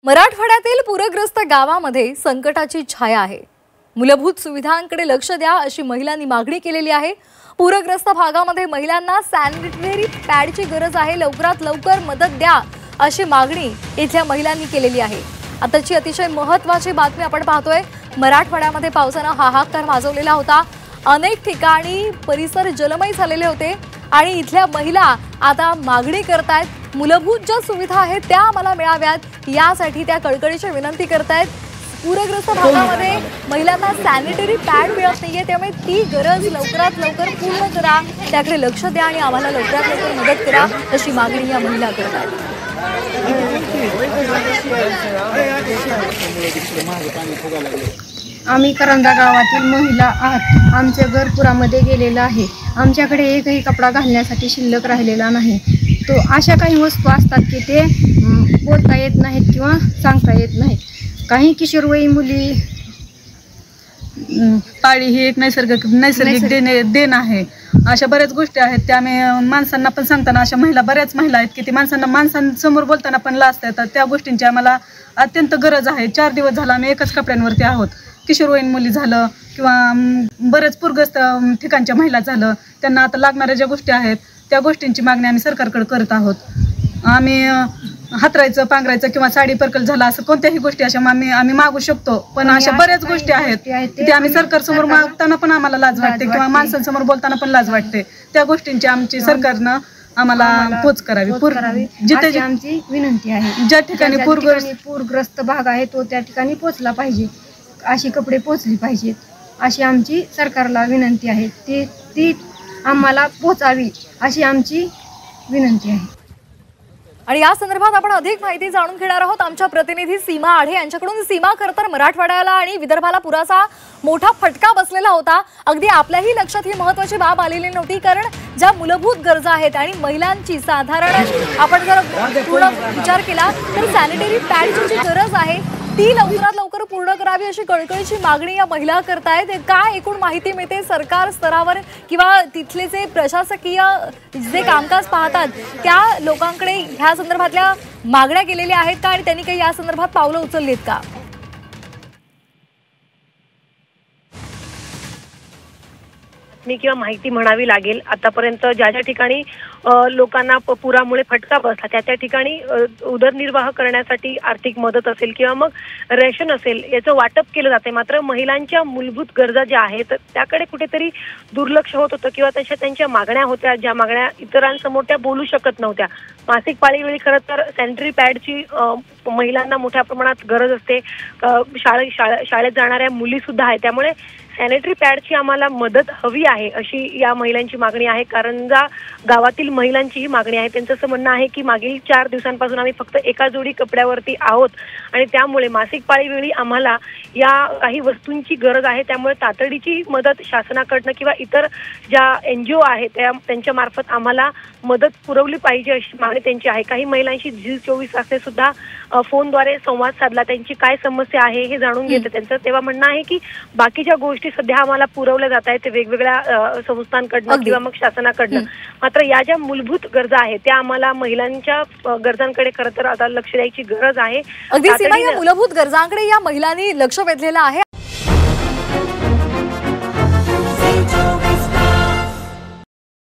मराठवाड्यातील पूरग्रस्त गावामध्ये संकटाची छाया आहे। मूलभूत सुविधांकडे लक्ष द्या अशी महिलांनी मागणी केलेली आहे। पूरग्रस्त भागामध्ये महिलांना सॅनिटरी पॅडची गरज आहे, लवकरात लवकर मदत द्या अशी मागणी इथल्या महिलांनी केलेली आहे। आताची अतिशय महत्त्वाची बातमी आपण पाहतोय। मराठवाड्यामध्ये पावसाने हाहाकार माजवलेला होता। अनेक ठिकाणी परिसर जलमय झालेले होते आणि इथल्या महिला आता मागणी करतायत, मूलभूत ज्या सुविधा आहेत त्या आम्हाला मिळाव्यात यासाठी त्या कळकळीची विनंती करतायत। पूरग्रस्त भागामध्ये महिलांना सॅनिटरी पॅड मिळत नाहीये, त्यामुळे ती गरज लवकरात लवकर पूर्ण करा, त्याकडे लक्ष द्या आणि आम्हाला लवकरात लवकर मदत करा अशी मागणी या महिला करतात। आम्ही करंजा गावातील महिला आहात। आमचे घर पुरामध्ये गेलेलं आहे। आमच्याकडे एकही कपडा घालण्यासाठी शिल्लक राहिलेला नाही। तो अशा काही वस्तू असतात की ते बोलता येत नाहीत किंवा सांगता येत नाहीत। काही किशोरवयीन मुली पाळी ही एक नैसर्गिक देण आहे। अशा बऱ्याच गोष्टी आहेत त्या आम्ही माणसांना पण सांगताना, अशा बऱ्याच महिला आहेत की ती माणसांसमोर बोलताना पण लाजतात। त्या गोष्टींची आम्हाला अत्यंत गरज आहे। 4 दिवस झाला आम्ही एकच कपड्यांवरती आहोत। किशोरवयीन मुली झालं किंवा बरेच पूरग्रस्त ठिकाणच्या महिला झालं, त्यांना आता लागणाऱ्या ज्या गोष्टी आहेत त्या गोष्टींची मागणी आम्ही सरकारकडे करत आहोत। आम्ही हातरायचं, पांघरायचं किंवा साडी पर्कल झाला असं कोणत्याही गोष्टी अशा आम्ही मागू शकतो, पण अशा बऱ्याच गोष्टी आहेत ते आम्ही सरकारसमोर मागताना पण आम्हाला लाज वाटते किंवा माणसांसमोर बोलताना पण लाज वाटते। त्या गोष्टींची आमची सरकारनं आम्हाला पोच करावी जिथे आमची विनंती आहे। ज्या ठिकाणी पूरग्रस्त भाग आहे तो त्या ठिकाणी पोचला पाहिजे, अशी कपडे पोचली पाहिजेत अशी आमची सरकारला विनंती आहे। ती आम्हाला पोचावी अशी आमची विनंती आहे। आणि या संदर्भात आपण अधिक माहिती जाणून घेणार आहोत आमच्या प्रतिनिधी सीमा आढे यांच्याकडून। सीमा, खरं तर मराठवाड्याला आणि विदर्भाला पुराचा मोठा फटका बसलेला होता। अगदी आपल्याही लक्षात ही महत्त्वाची बाब आलेली नव्हती, कारण ज्या मूलभूत गरजा आहेत आणि महिलांची साधारण आपण जर पूर्ण विचार केला तर सॅनिटरी पॅडची जी गरज आहे ती लवकरात लवकर पूर्ण करावी अशी कळकळीची मागणी या महिला करतायत। काय एकूण माहिती मिळते सरकार स्तरावर किंवा तिथले जे प्रशासकीय जे कामकाज पाहतात त्या लोकांकडे ह्या संदर्भातल्या मागण्या केलेल्या आहेत का आणि त्यांनी काही या संदर्भात पावलं उचललीत का? किंवा माहिती म्हणावी लागेल। आतापर्यंत ज्या ज्या ठिकाणी लोकांना पुरामुळे फटका बसला त्या ठिकाणी उदरनिर्वाह करण्यासाठी आर्थिक मदत असेल किंवा मग रेशन असेल याचं वाटप केलं जाते, मात्र महिलांच्या मूलभूत गरजा ज्या आहेत त्याकडे कुठेतरी दुर्लक्ष होत होतं किंवा त्यांच्या मागण्या होत्या ज्या मागण्या इतरांसमोर त्या बोलू शकत नव्हत्या। मासिक पाळीवेळी खरं तर सॅनिटरी पॅडची महिलांना मोठ्या प्रमाणात गरज असते। शाळेत जाणाऱ्या मुली सुद्धा आहेत, त्यामुळे सॅनिटरी पॅडची आम्हाला मदत हवी आहे अशी या महिलांची मागणी आहे। कारंजा गावातील महिलांची ही मागणी आहे। त्यांचं असं म्हणणं आहे की मागील 4 दिवसांपासून आम्ही फक्त एका जोडी कपड्यावरती आहोत आणि त्यामुळे मासिक पाळीवेळी आम्हाला या काही वस्तूंची गरज आहे, त्यामुळे तातडीची मदत शासनाकडनं किंवा इतर ज्या NGO आहेत त्यांच्या मार्फत आम्हाला मदत पुरवली पाहिजे अशी मागणी त्यांची आहे। काही महिलांशी झी24 तासने सुद्धा फोनद्वारे संवाद साधला, त्यांची काय समस्या आहे हे जाणून घेतलं। त्यांचं तेव्हा म्हणणं आहे की बाकीच्या गोष्टी सध्या आम्हाला पुरवल्या जात आहेत वेगवेगळ्या संस्थांकडनं किंवा मग शासनाकडनं, मात्र या ज्या मूलभूत गरजा आहेत त्या आम्हाला महिलांच्या गरजांकडे खरं तर आता लक्ष द्यायची गरज आहे। अगदी सीमा, या मूलभूत गरजांकडे या महिलांनी लक्ष वेधलेलं आहे।